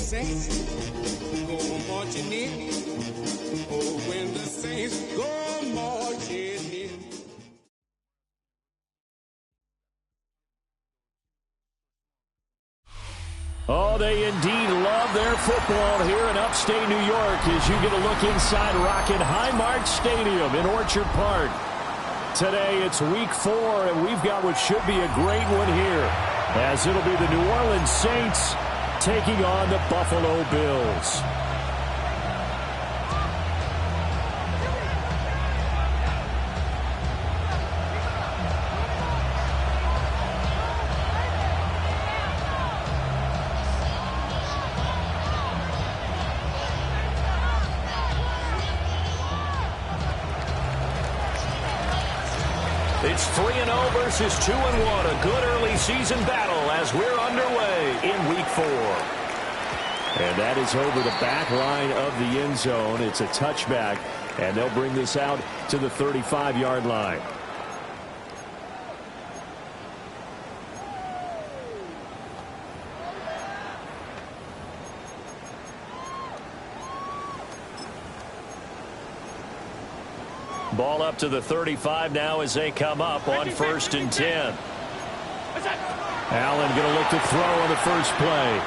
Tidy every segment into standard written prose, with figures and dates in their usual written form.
saints go marching in, oh, when the saints go marching in. Oh, they indeed love their football here in upstate New York as you get a look inside Rocket Highmark Stadium in Orchard Park. Today it's week 4, and we've got what should be a great one here, as it'll be the New Orleans Saints taking on the Buffalo Bills. It's 3-0 versus 2-1. A good early season battle as we're underway in week 4. And that is over the back line of the end zone. It's a touchback, and they'll bring this out to the 35-yard line. Ball up to the 35 now as they come up on 1st and 10. Allen going to look to throw on the first play.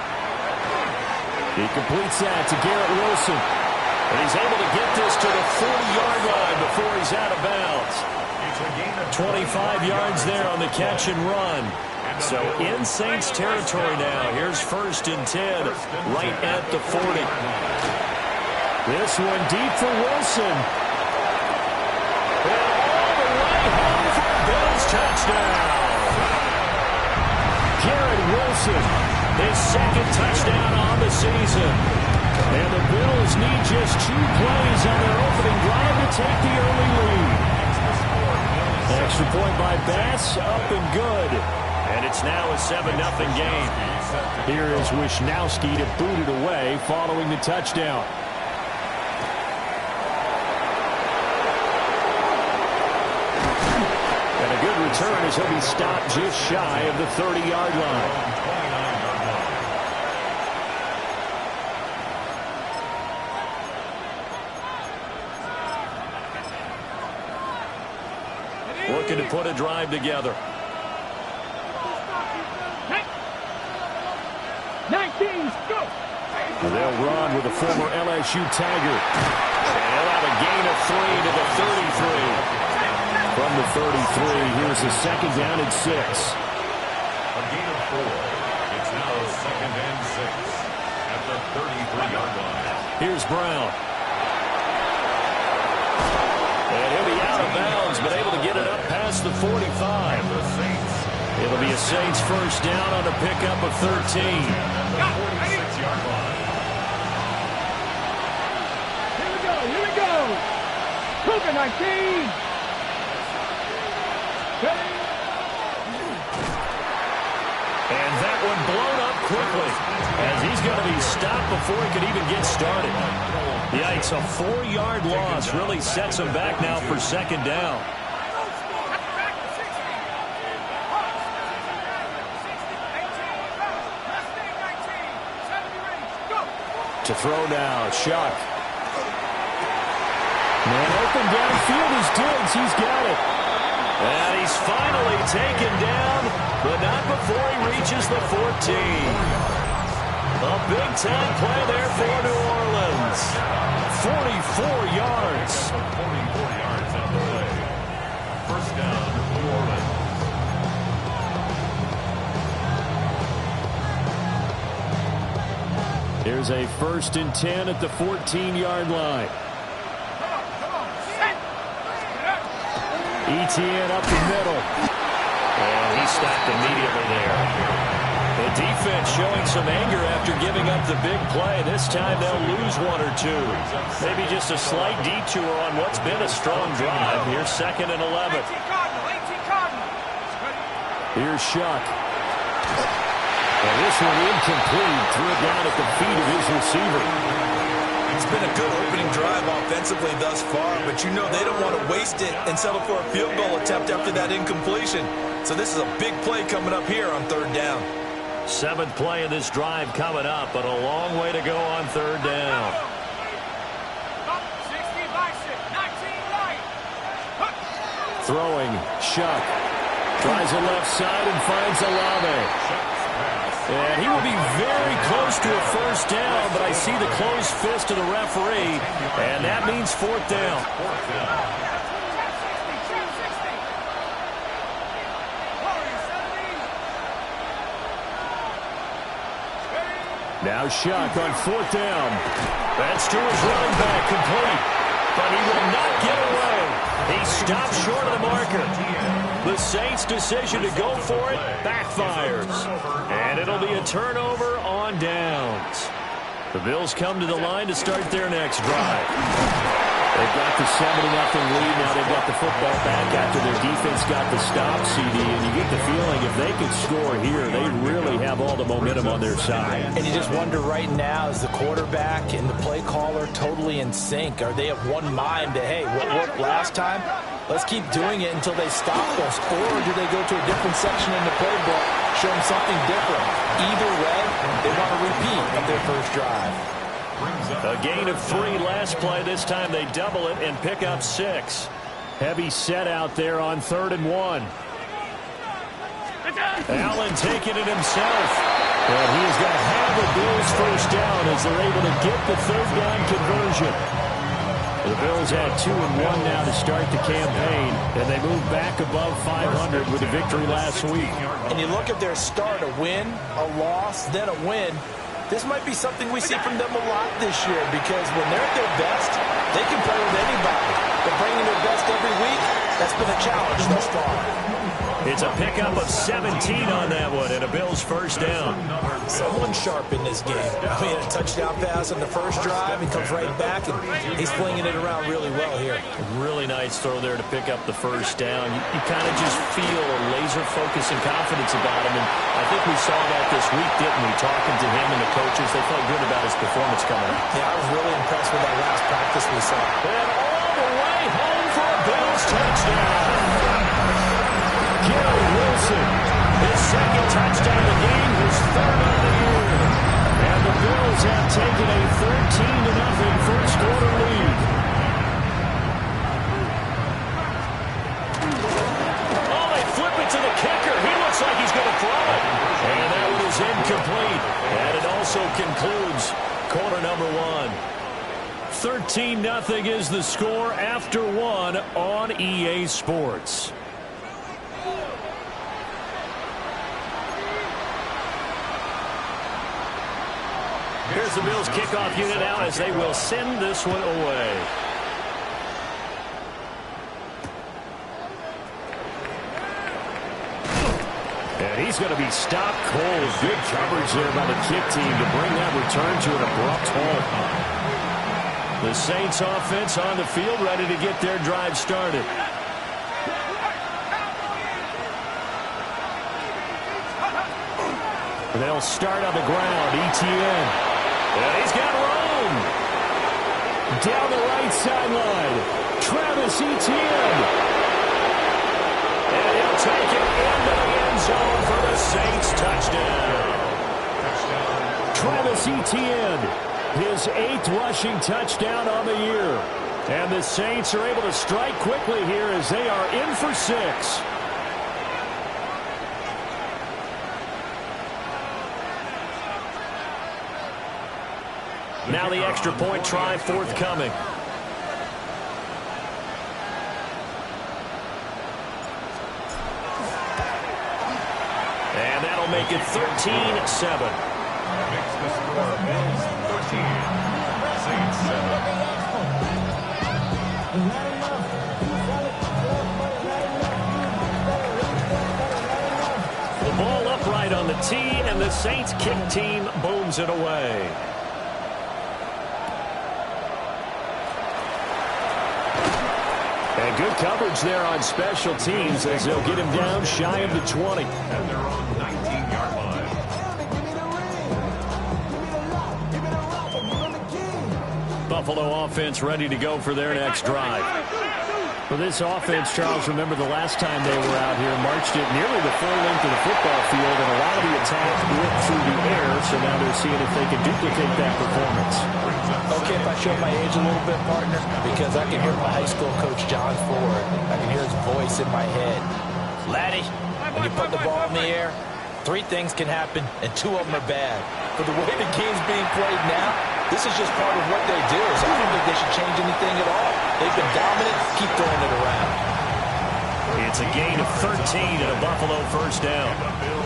He completes that to Garrett Wilson. And he's able to get this to the 40-yard line before he's out of bounds. 25 yards there on the catch and run. So in Saints territory now. Here's 1st and 10 right at the 40. This one deep for Wilson. And all the way home for a Bills touchdown. Garrett Wilson, his 2nd touchdown on the season. And the Bills need just 2 plays on their opening drive to take the early lead. Extra point by Bass, up and good. And it's now a 7-0 game. Here is Wisnowski to boot it away following the touchdown. And a good return as he'll be stopped just shy of the 30-yard line. Looking to put a drive together. 19, go! They'll run with a former LSU Tiger. And he'll have a gain of 3 to the 33. From the 33, here's a 2nd down and 6. A gain of 4. It's now 2nd and 6 at the 33-yard line. Here's Brown. And he'll be out of bounds, but able to get it up past the 45. It'll be a Saints 1st down on a pickup of 13. 46-yard line. Here we go. Cougar 19. And that one blown up quickly, as he's going to be stopped before he could even get started. Yikes, a 4-yard loss really sets him back now for 2nd down. To throw now, Shuck. Man open downfield is Diggs. He's got it. And he's finally taken down, but not before he reaches the 14. A big-time play there for New Orleans. 44 yards. 44 yards on the play. 1st down, New Orleans. Here's a 1st and 10 at the 14-yard line. Etienne up the middle. And he stopped immediately there. The defense showing some anger after giving up the big play. This time they'll lose 1 or 2. Maybe just a slight detour on what's been a strong drive. Here's 2nd and 11. Here's Shuck. And this one incomplete. Threw it down at the feet of his receiver. It's been a good opening drive offensively thus far, but you know they don't want to waste it and settle for a field goal attempt after that incompletion. So this is a big play coming up here on 3rd down. Seventh play of this drive coming up, but a long way to go on third down. Throwing, Shuck. Tries the left side and finds Olave. And he will be very close to a first down, but I see the closed fist of the referee, and that means fourth down. Now Shuck on fourth down. That's to his running back, complete. But he will not get away. He stopped short of the marker. The Saints' decision to go for it backfires. And it'll be a turnover on downs. The Bills come to the line to start their next drive. They've got the 7-0 lead. Now they've got the football back after their defense got the stop, CD. And you get the feeling if they could score here, they really have all the momentum on their side. And you just wonder right now, is the quarterback and the play caller totally in sync? Are they of one mind that, hey, what worked last time? Let's keep doing it until they stop us. Or do they go to a different section in the playbook, show them something different? Either way, they want a repeat of their first drive. A gain of 3 last play. This time they double it and pick up 6. Heavy set out there on 3rd and 1. Allen taking it himself. And he is going to have the Bills first down as they're able to get the third down conversion. The Bills had 2-1 now to start the campaign, and they move back above 500 with a victory last week. And you look at their start, a win, a loss, then a win. This might be something we see from them a lot this year because when they're at their best, they can play with anybody. But bringing their best every week, that's been a challenge thus far. It's a pickup of 17 on that one and a Bills first down. Someone sharp in this game. He had a touchdown pass on the first drive. He comes right back, and he's flinging it around really well here. Really nice throw there to pick up the first down. You kind of just feel a laser focus and confidence about him, and I think we saw that this week, didn't we? Talking to him and the coaches, they felt good about his performance coming up. Yeah, I was really impressed with that last practice we saw. And all the way home for a Bills touchdown. Gary Wilson, his second touchdown of the game, his 3rd of the year. And the Bills have taken a 13-0 first quarter lead. Oh, they flip it to the kicker. He looks like he's going to throw it. And that one is incomplete. And it also concludes quarter number 1. 13-0 is the score after 1 on EA Sports. Here's the Bills kickoff unit now as they will send this one away. And he's going to be stopped cold. Good coverage there by the kick team to bring that return to an abrupt halt. The Saints offense on the field ready to get their drive started. They'll start on the ground. ETN. And he's got room. Down the right sideline. Travis Etienne. And he'll take it into the end zone for the Saints touchdown. Travis Etienne, his 8th rushing touchdown on the year. And the Saints are able to strike quickly here as they are in for 6. Now the extra point try forthcoming. And that'll make it 13-7. Makes the score Bills 13, Saints 7. The ball upright on the tee, and the Saints kick team booms it away. And good coverage there on special teams as they'll get him down shy of the 20. And they're on 19-yard line. Buffalo offense ready to go for their next drive. For this offense, Charles, remember the last time they were out here, marched it nearly the full length of the football field, and a lot of the attack went through the air, so now they're seeing if they can duplicate that performance. Okay, if I show my age a little bit, partner, because I can hear my high school coach, John Ford. I can hear his voice in my head. Laddie, when you put the ball in the air, 3 things can happen, and 2 of them are bad. For the way the game's being played now, this is just part of what they do. So I don't think they should change anything at all. They've been dominant. Keep throwing it around. It's a gain of 13 and a Buffalo first down.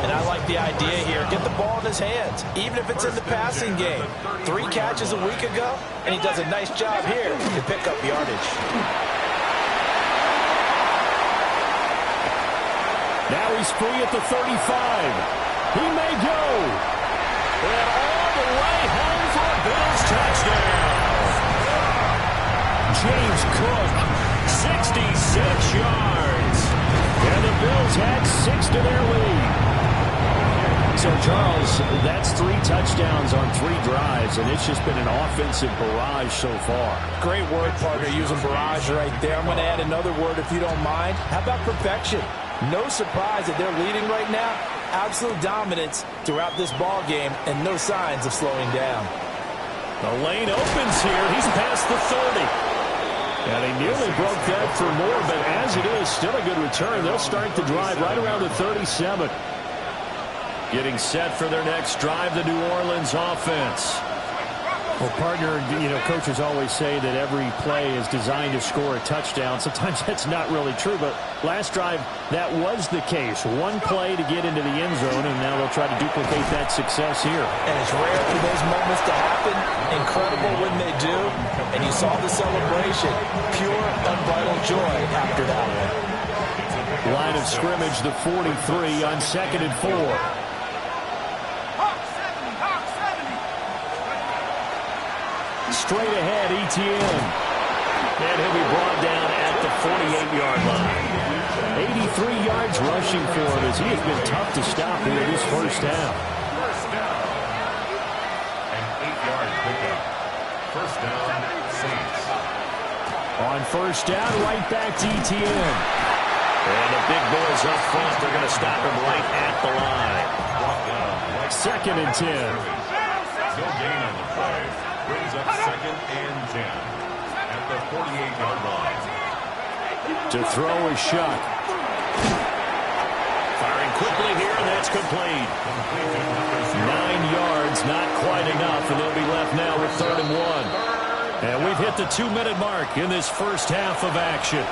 And I like the idea here. Get the ball in his hands, even if it's in the passing game. 3 catches a week ago, and he does a nice job here to pick up yardage. Now he's free at the 35. He may go. And all the way home for a Bills touchdown. James Cook, 66 yards. And the Bills had 6 to their lead. So, Charles, that's 3 touchdowns on 3 drives, and it's just been an offensive barrage so far. Great word, partner, using barrage right there. I'm going to add another word if you don't mind. How about perfection? No surprise that they're leading right now. Absolute dominance throughout this ball game and no signs of slowing down. The lane opens here. He's past the 30. And he nearly broke that for more, but as it is, still a good return. They'll start the drive right around the 37. Getting set for their next drive, the New Orleans offense. Well, partner, you know, coaches always say that every play is designed to score a touchdown. Sometimes that's not really true, but last drive, that was the case. 1 play to get into the end zone, and now they'll try to duplicate that success here. And it's rare for those moments to happen. Incredible when they do. And you saw the celebration. Pure, unbridled joy after that one. Line of scrimmage, the 43 on 2nd and 4. Straight ahead, Etienne. And he'll be brought down at the 48-yard line. 83 yards rushing for him as he has been tough to stop here this first half. First down. An 8-yard pickup. First down, Saints. On first down, right back to Etienne. And the big boys up front, they're going to stop him right at the line. 2nd and 10. No gain on the play. Brings up 2nd and 10 at the 48-yard line. To throw is Shuck. Firing quickly here, and that's complete. 9 yards, not quite enough, and they'll be left now with 3rd and 1. And we've hit the 2-minute mark in this first half of action.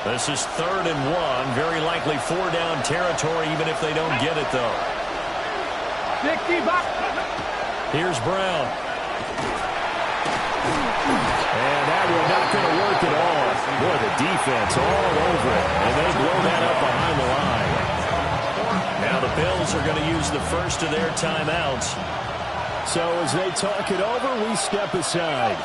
This is 3rd and 1, very likely 4-down territory, even if they don't get it, though. Here's Brown. And that one not going to work at all. Boy, the defense all over it. And they blow that up behind the line. Now the Bills are going to use the first of their timeouts. So as they talk it over, we step aside.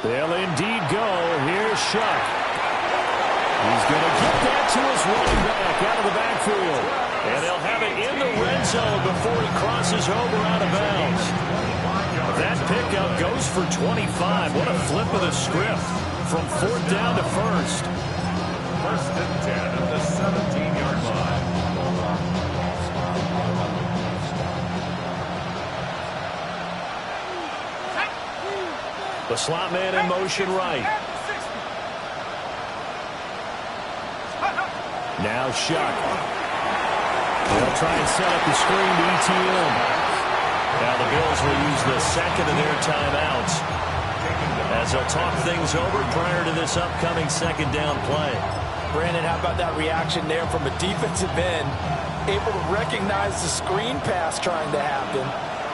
They'll indeed go. Here's Shuck. He's going to get that to his running back out of the backfield. And they'll have it in the red zone before he crosses over out of bounds. That pickup goes for 25. What a flip of the script from 4th down to 1st. 1st and 10 at the 17-yard line. The slot man in motion right. Now Shuck. They'll try and set up the screen to Etienne. Now the Bills will use the 2nd of their timeouts as they'll talk things over prior to this upcoming 2nd down play. Brandon, how about that reaction there from a defensive end? Able to recognize the screen pass trying to happen.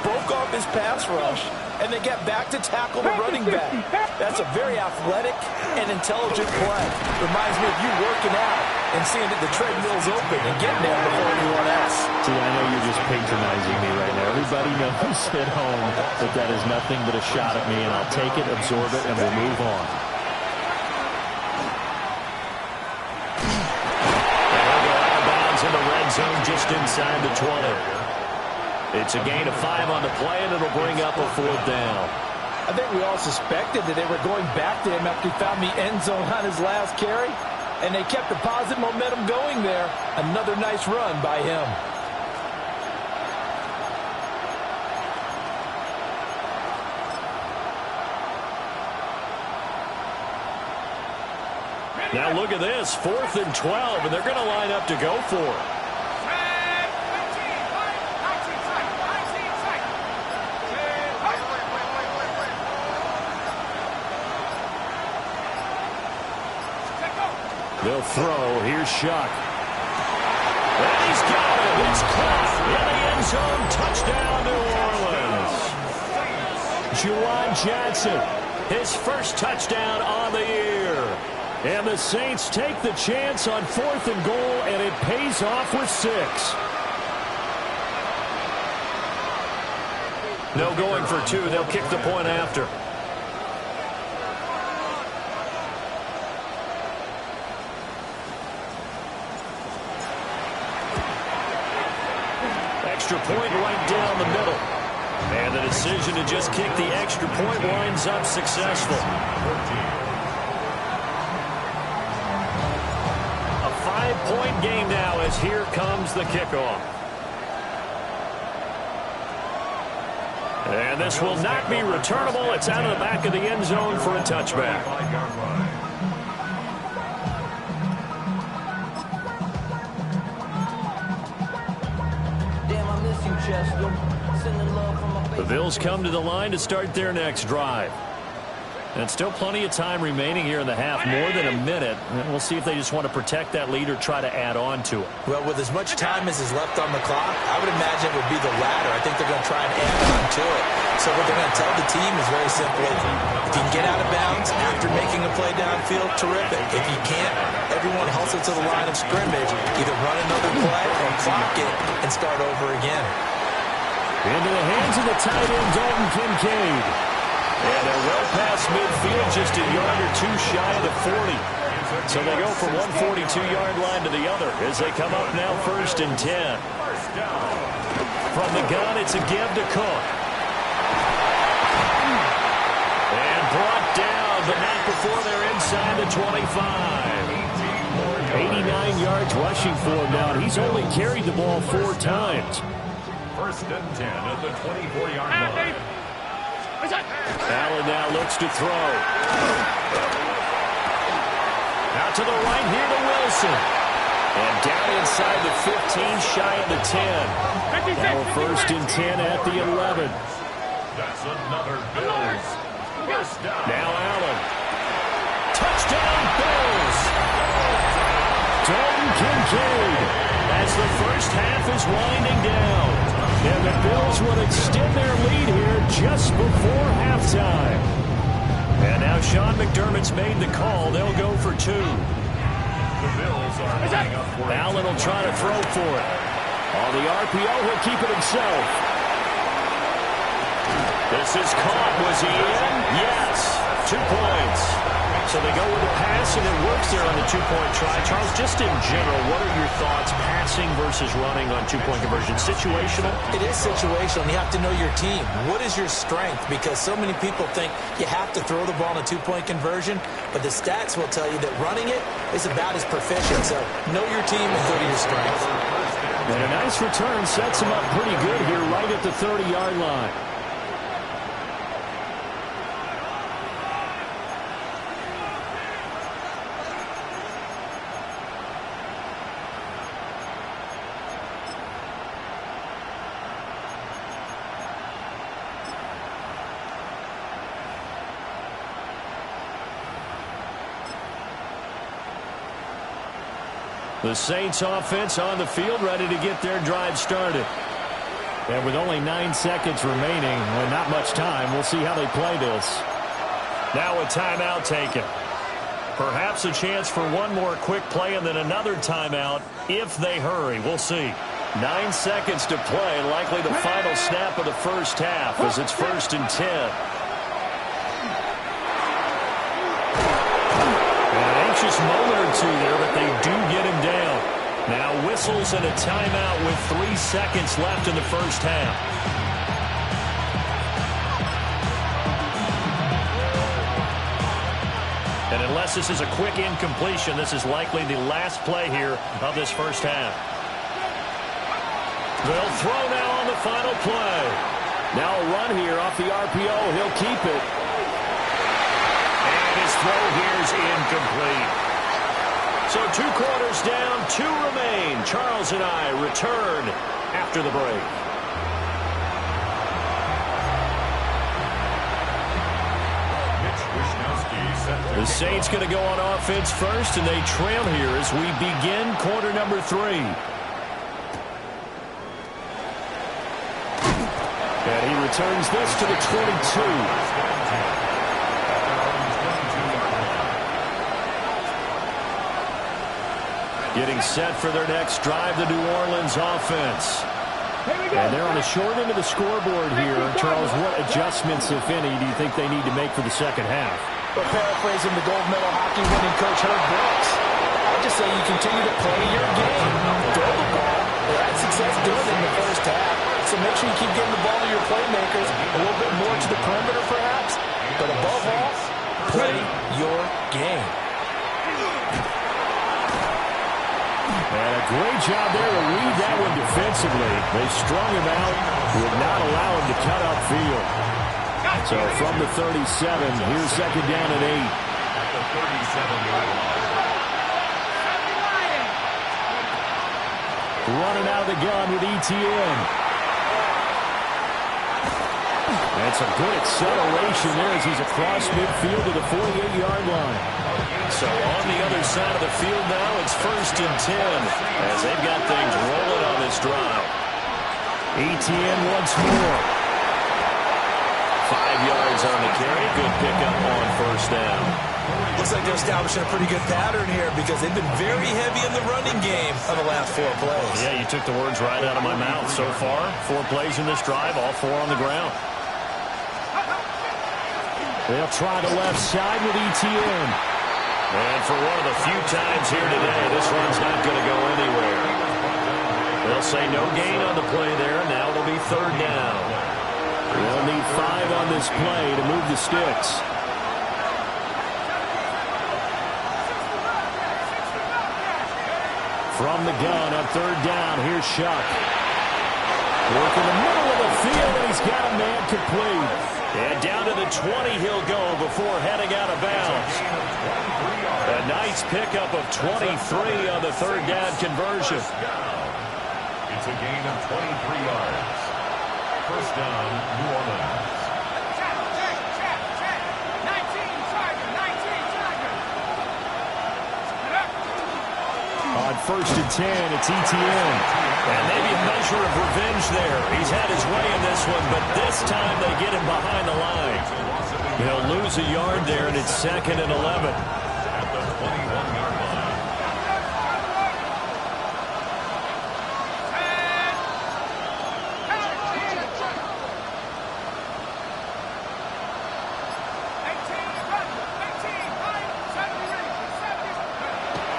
Broke off his pass rush. And they get back to tackle the running back. That's a very athletic and intelligent play. Reminds me of you working out and seeing that the treadmill's open and getting there before anyone else. See, I know you're just patronizing me right now. Everybody knows at home that that is nothing but a shot at me, and I'll take it, absorb it, and we'll move on. zone just inside the 20. It's a gain of 5 on the play, and it'll bring up a 4th down. I think we all suspected that they were going back to him after he found the end zone on his last carry, and they kept the positive momentum going there. Another nice run by him. Now look at this, 4th and 12, and they're going to line up to go for it. They'll throw. Here's Shuck. And he's got it. It's caught in the end zone. Touchdown, New Orleans. Juwan Johnson, his first touchdown on the year. And the Saints take the chance on 4th and goal, and it pays off with 6. No going for 2. They'll kick the point after. Extra point right down the middle. And the decision to just kick the extra point winds up successful. A 5-point game now as here comes the kickoff. And this will not be returnable. It's out of the back of the end zone for a touchback. The Bills come to the line to start their next drive. And still plenty of time remaining here in the half, more than a minute. And we'll see if they just want to protect that lead or try to add on to it. Well, with as much time as is left on the clock, I would imagine it would be the latter. I think they're going to try and add on to it. So what they're going to tell the team is very simply, if you can get out of bounds after making a play downfield, terrific. If you can't, everyone hustle to the line of scrimmage, either run another play or clock it and start over again. Into the hands of the tight end, Dalton Kincaid. And they're well past midfield, just a yard or 2 shy of the 40. So they go from one 42-yard line to the other as they come up now 1st and 10. From the gun, it's a give to Cook. And brought down, but not before they're inside the 25. 89 yards rushing for him now, and he's only carried the ball 4 times. 1st and 10 at the 24-yard line. Allen now looks to throw. Out to the right here to Wilson. And down inside the 15, shy of the 10. Now 1st and 10 at the 11. That's another Bills. 1st down. Now Allen. Touchdown Bills. Dalton Kincaid as the first half is winding down. And the Bills will extend their lead here just before halftime. And now Sean McDermott's made the call. They'll go for 2. The Bills are lining up for Allen will try to throw for it. On the RPO, he'll keep it himself. This is caught. Was he in? Yes. 2 points. So they go with a pass, and it works there on the 2-point try. Charles, just in general, what are your thoughts, passing versus running on 2-point conversion? Situational? It is situational, and you have to know your team. What is your strength? Because so many people think you have to throw the ball in a 2-point conversion, but the stats will tell you that running it is about as proficient. So know your team and go to your strength. And a nice return sets him up pretty good here right at the 30-yard line. The Saints offense on the field, ready to get their drive started. And with only 9 seconds remaining, and not much time, we'll see how they play this. Now a timeout taken. Perhaps a chance for one more quick play and then another timeout if they hurry. We'll see. 9 seconds to play, likely the final snap of the first half as it's 1st and 10. An anxious moment or two there, but they do get him down. Now whistles and a timeout with 3 seconds left in the first half. And unless this is a quick incompletion, this is likely the last play here of this first half. They'll throw now on the final play. Now a run here off the RPO. He'll keep it. And his throw here is incomplete. So 2 quarters down, 2 remain. Charles and I return after the break. The Saints going to go on offense first, and they trail here as we begin quarter number 3. And he returns this to the 22. Getting set for their next drive, the New Orleans offense. And they're on the short end of the scoreboard here. Charles, what adjustments, if any, do you think they need to make for the second half? Well, paraphrasing the gold medal hockey winning coach Herb Brooks, I'd just say you continue to play your game. Throw the ball. They had success doing it in the first half. So make sure you keep getting the ball to your playmakers, a little bit more to the perimeter perhaps. But above all, play your game. And a great job there to read that one defensively. They strung him out, would not allow him to cut upfield. So from the 37, here's second down and 8. At the 37-yard line. Running out of the gun with ETN. And some good acceleration there as he's across midfield to the 48-yard line. So on the other side of the field now, it's 1st and 10 as they've got things rolling on this drive. ETN once more. 5 yards on the carry. Good pickup on 1st down. Looks like they're establishing a pretty good pattern here because they've been very heavy in the running game on the last 4 plays. Yeah, you took the words right out of my mouth. So far, 4 plays in this drive, all 4 on the ground. They'll try the left side with ETN. And for one of the few times here today, this one's not going to go anywhere. They'll say no gain on the play there. Now it'll be 3rd down. They'll need 5 on this play to move the sticks. From the gun on 3rd down, here's Shuck. Work in the middle of the field, and he's got a man complete. And down to the 20 he'll go before heading out of bounds. A nice pickup of 23 on the 3rd down conversion. It's a gain of 23 yards. 1st down, New Orleans. On 1st and 10, it's ETN. And maybe a measure of revenge there. He's had his way in this one, but this time they get him behind the line. He'll lose a yard there, and it's 2nd and 11. At the 21-yard line.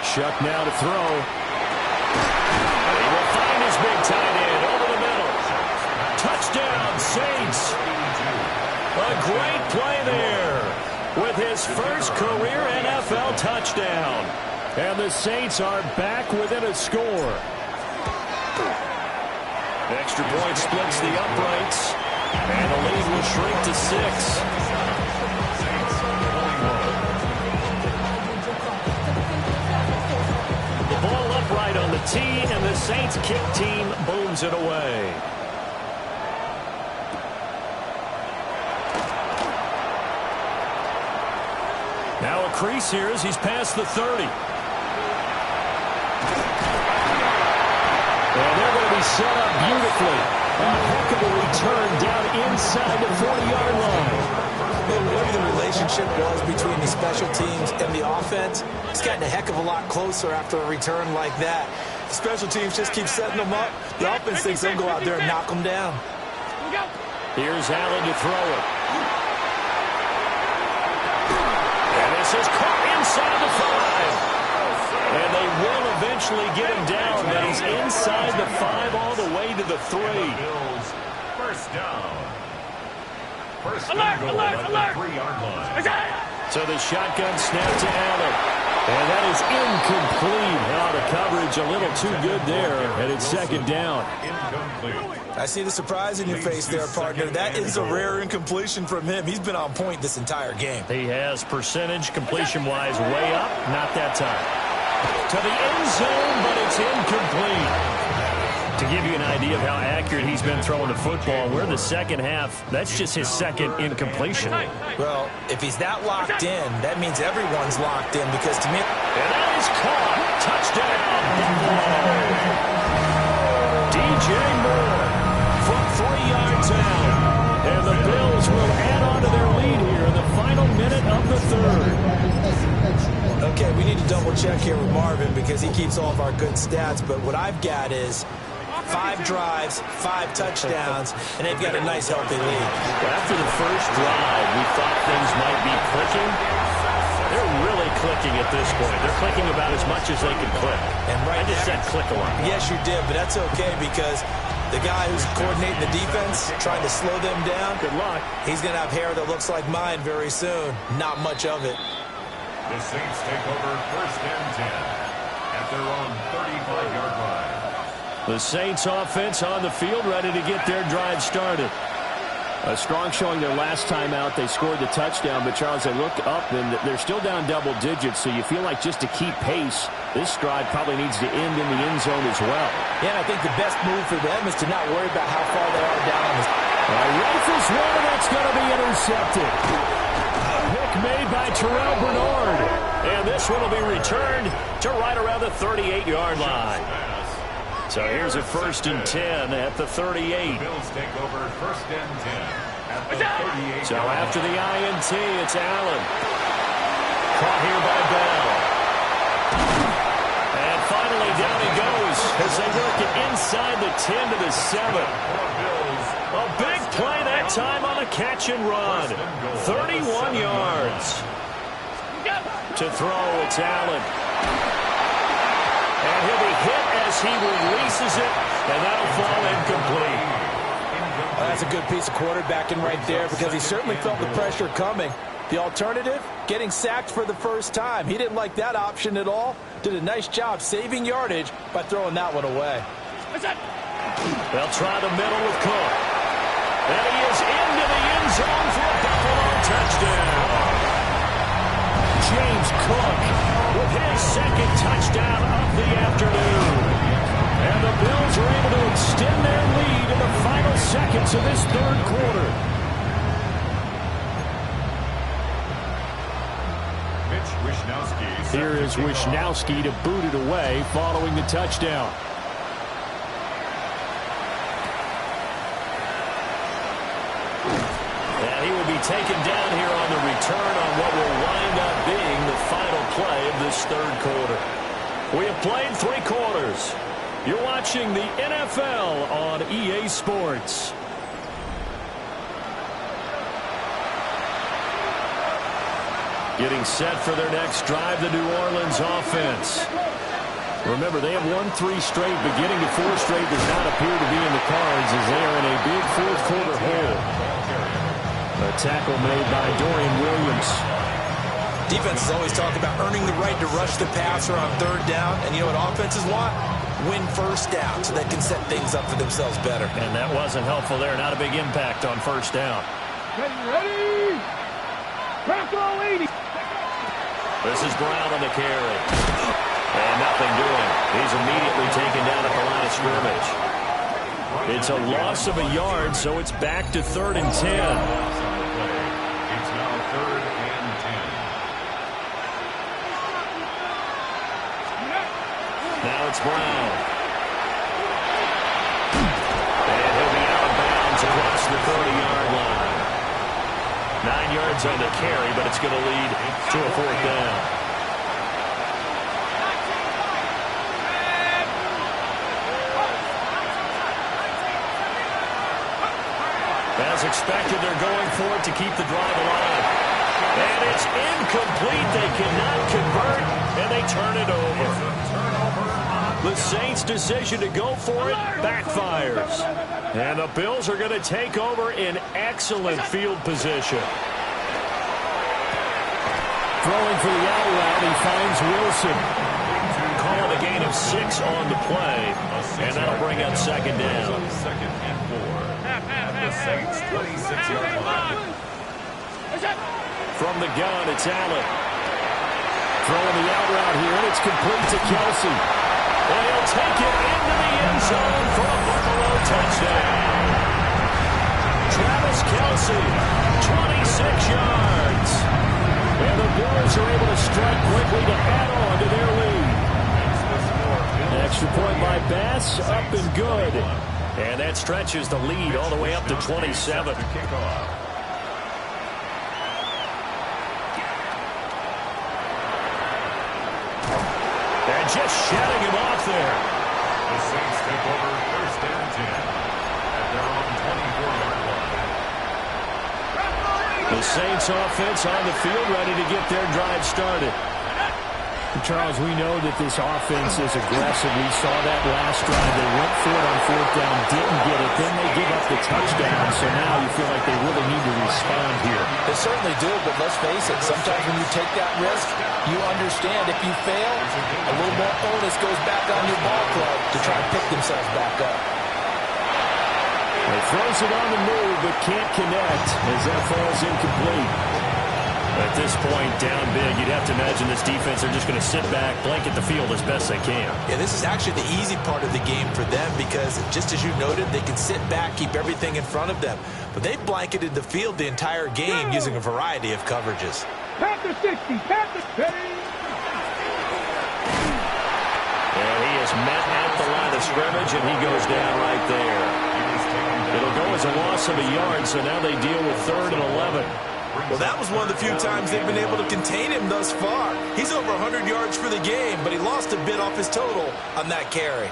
Shuck now to throw. He will find his big tight end over the middle. Touchdown, Saints. A great play there with his first career NFL touchdown. And the Saints are back within a score. Extra point splits the uprights. And the lead will shrink to 6. Ball upright on the tee, and the Saints kick team booms it away. Now a crease here as he's past the 30. And they're going to be set up beautifully. A heck of a return down inside the 40-yard line. Whatever the relationship was between the special teams and the offense, it's gotten a heck of a lot closer after a return like that. The special teams just keep setting them up. The offense thinks they'll go out there and knock them down. Here's Allen to throw it. And this is caught inside the 5. And they will eventually get him down, but he's inside the 5 all the way to the 3. Bills, first down. First and goal at the 3-yard line. So the shotgun snap to Allen. And that is incomplete. Now the coverage a little too good there, and it's second down. Incomplete. I see the surprise in your face there, partner. That is a rare incompletion from him. He's been on point this entire game. He has percentage completion-wise way up. Not that time. To the end zone, but it's incomplete. To give you an idea of how accurate he's been throwing the football, we're in the second half. That's just his second incompletion. Well, if he's that locked in, that means everyone's locked in because to me... And that is caught. Touchdown, Buffalo. DJ Moore from 3 yards out. And the Bills will add on to their lead here in the final minute of the third. Okay, we need to double check here with Marvin because he keeps all of our good stats, but what I've got is 5 drives, 5 touchdowns, and they've got a nice, healthy lead. After the first drive, we thought things might be clicking. They're really clicking at this point. They're clicking about as much as they can click. And right I just said click a lot. Yes, you did, but that's okay because the guy who's coordinating the defense, trying to slow them down, Good luck. he's going to have hair that looks like mine very soon. Not much of it. The Saints take over first and 10 at their own 35-yard line. The Saints offense on the field, ready to get their drive started. A strong showing their last time out. They scored the touchdown, but Charles, they look up and they're still down double digits, so you feel like just to keep pace, this drive probably needs to end in the end zone as well. Yeah, and I think the best move for them is to not worry about how far they are down on this. Rifles one, and that's going to be intercepted. A pick made by Terrell Bernard. And this one will be returned to right around the 38-yard line. So here's a first and 10 at the 38. Bills take over first and 10 at the 38. So after the INT, it's Allen. Caught here by Bell. And finally down he goes as they work it inside the 10 to the 7. A big play that time on a catch and run. 31 yards. To throw, it's Allen. And he'll be hit as he releases it, and that'll fall incomplete. Well, that's a good piece of quarterbacking right there because he certainly felt the pressure coming. The alternative, getting sacked for the first time. He didn't like that option at all. Did a nice job saving yardage by throwing that one away. They'll try the middle with Cook. And he is into the end zone for a Buffalo touchdown. James Cook with his second touchdown of the afternoon. And the Bills are able to extend their lead in the final seconds of this third quarter. Here is Wishnowski to boot it away following the touchdown. And he will be taken down here on the return on what will wind up being the final play of this third quarter. We have played 3 quarters. You're watching the NFL on EA Sports. Getting set for their next drive, the New Orleans offense. Remember, they have won 3 straight, but getting to 4 straight does not appear to be in the cards as they are in a big fourth quarter hole. A tackle made by Dorian Williams. Defenses always talk about earning the right to rush the passer on third down, and you know what offenses want? Win first down so they can set things up for themselves better. And that wasn't helpful there. Not a big impact on first down. Ready? Tackle 80. This is Brown on the carry. And nothing doing. He's immediately taken down at the line of scrimmage. It's a loss of a yard, so it's back to 3rd and 10. It's now 3rd and 10. Now it's Brown. And he'll be out of bounds across the 30-yard line. 9 yards on the carry, but it's going to lead to a 4th down. As expected, they're going for it to keep the drive alive. And it's incomplete. They cannot convert, and they turn it over. The Saints' decision to go for it backfires. And the Bills are going to take over in excellent field position. Throwing for the out route, he finds Wilson. Calling a gain of 6 on the play, and that'll bring up second down. Second and 4 at the Saints' 26-yard line. From the gun, it's Allen. Throwing the out route here, and it's complete to Kelsey. And he'll take it into the end zone for a Buffalo touchdown. Travis Kelsey, 26 yards. And the Bills are able to strike quickly to add on to their lead. Extra point by Bass, up and good. And that stretches the lead all the way up to 27. And just shutting him off there. The Saints take over first and 10 at their own 24-yard line. The Saints offense on the field ready to get their drive started. Charles, we know that this offense is aggressive. We saw that last drive. They went for it on fourth down, didn't get it. Then they give up the touchdown. So now you feel like they really need to respond here. They certainly do, but let's face it. Sometimes when you take that risk, you understand if you fail, a little more onus goes back on your ball club to try to pick themselves back up. He throws it on the move, but can't connect as that falls incomplete. At this point, down big, you'd have to imagine this defense are just going to sit back, blanket the field as best they can. Yeah, this is actually the easy part of the game for them because, just as you noted, they can sit back, keep everything in front of them. But they've blanketed the field the entire game using a variety of coverages. Panther 60, Panther 30. And he is met at the line of scrimmage, and he goes down right there. It'll go as a loss of a yard, so now they deal with 3rd and 11. Well, that was one of the few times they've been able to contain him thus far. He's over 100 yards for the game, but he lost a bit off his total on that carry.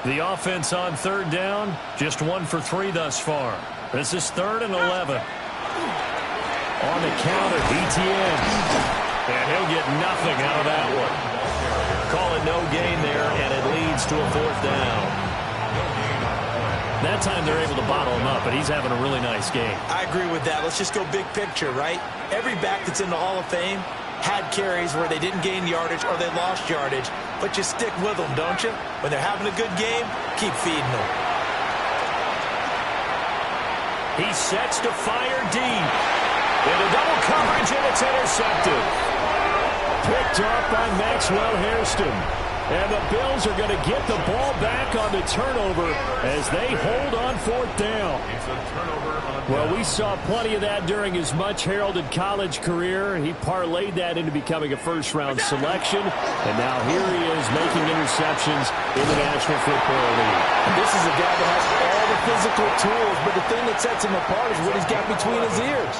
The offense on 3rd down, just 1 for 3 thus far. This is 3rd and 11. On the counter, ETN. And he'll get nothing out of that one. Call it no gain there, and it leads to a 4th down. That time they're able to bottle him up, but he's having a really nice game. I agree with that. Let's just go big picture, right? Every back that's in the Hall of Fame had carries where they didn't gain yardage or they lost yardage, but you stick with them, don't you? When they're having a good game, keep feeding them. He sets to fire deep. Into double coverage, and it's intercepted. Picked off by Maxwell Hairston. And the Bills are going to get the ball back on the turnover as they hold on 4th down. It's a turnover on well, we saw plenty of that during his much-heralded college career. He parlayed that into becoming a first-round selection. And now here he is making interceptions in the National Football League. And this is a guy that has all the physical tools, but the thing that sets him apart is what he's got between his ears.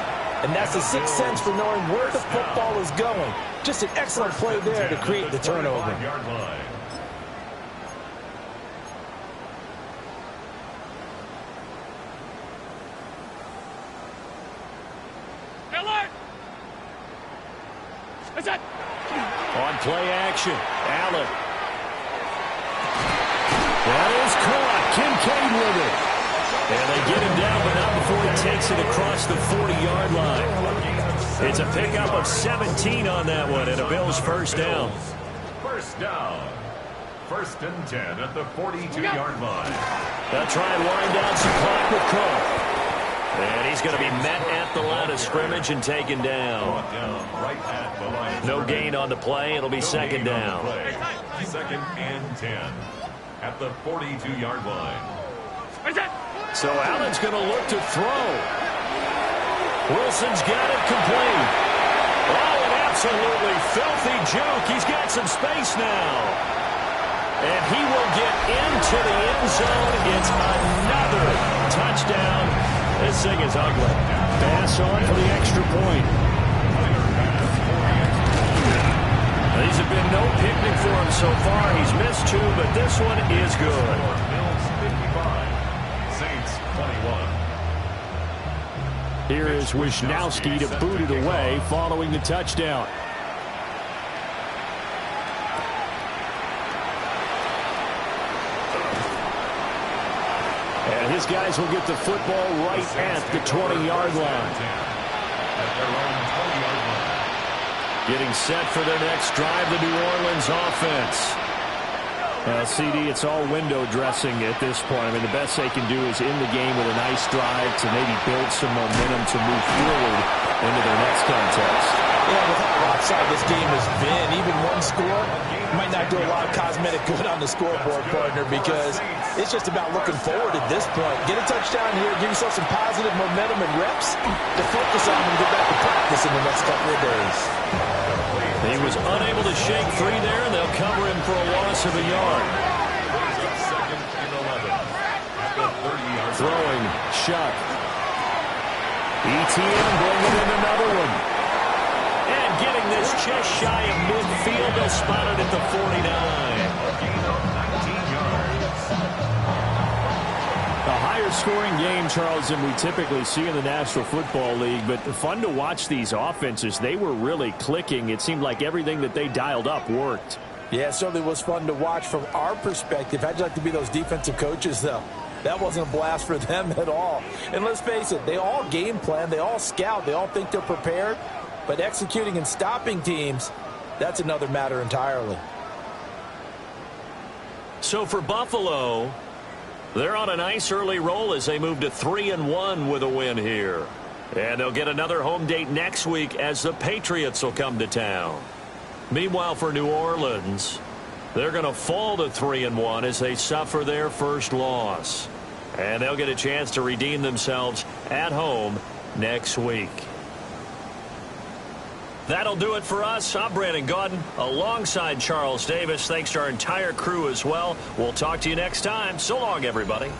And that's the sixth sense for knowing where the football is going. Just an excellent play there to create the turnover. On play action, Allen. That is caught. Kincaid with it. And they get him down, but not before he takes it across the 40-yard line. It's a pickup of 17 on that one, and a Bills first down. First down. 1st and 10 at the 42-yard line. They'll try and wind down some clock with Cook. And he's going to be met at the line of scrimmage and taken down. No gain on the play. It'll be second down. 2nd and 10 at the 42-yard line. So Allen's going to look to throw. Wilson's got it complete. Oh, an absolutely filthy juke. He's got some space now. And he will get into the end zone. It's another touchdown. This thing is ugly. Pass on for the extra point. These have been no picnic for him so far. He's missed 2, but this one is good. Bills 55, Saints 21. Here is Wisnowski to boot it away following the touchdown. And his guys will get the football right at the 20-yard line. Getting set for their next drive, the New Orleans offense. CD, it's all window dressing at this point. I mean, the best they can do is end the game with a nice drive to maybe build some momentum to move forward into their next contest. Yeah, with how lopsided this game has been, even one score might not do a lot of cosmetic good on the scoreboard, partner, because it's just about looking forward at this point. Get a touchdown here, give yourself some positive momentum and reps to focus on and get back to practice in the next couple of days. He was unable to shake free there, and they'll cover him for a loss of a yard. Throwing, Shuck. ETN bringing in another one. And getting this just shy of midfield, they'll spot it at the 49. A higher scoring game, Charles, than we typically see in the National Football League, but fun to watch these offenses. They were really clicking. It seemed like everything that they dialed up worked. Yeah, it certainly was fun to watch from our perspective. How'd you like to be those defensive coaches, though? That wasn't a blast for them at all. And let's face it, they all game plan, they all scout, they all think they're prepared, but executing and stopping teams, that's another matter entirely. So for Buffalo, they're on a nice early roll as they move to 3-1 with a win here. And they'll get another home date next week as the Patriots will come to town. Meanwhile, for New Orleans, they're going to fall to 3-1 as they suffer their first loss. And they'll get a chance to redeem themselves at home next week. That'll do it for us. I'm Brandon Gaudin alongside Charles Davis. Thanks to our entire crew as well. We'll talk to you next time. So long, everybody.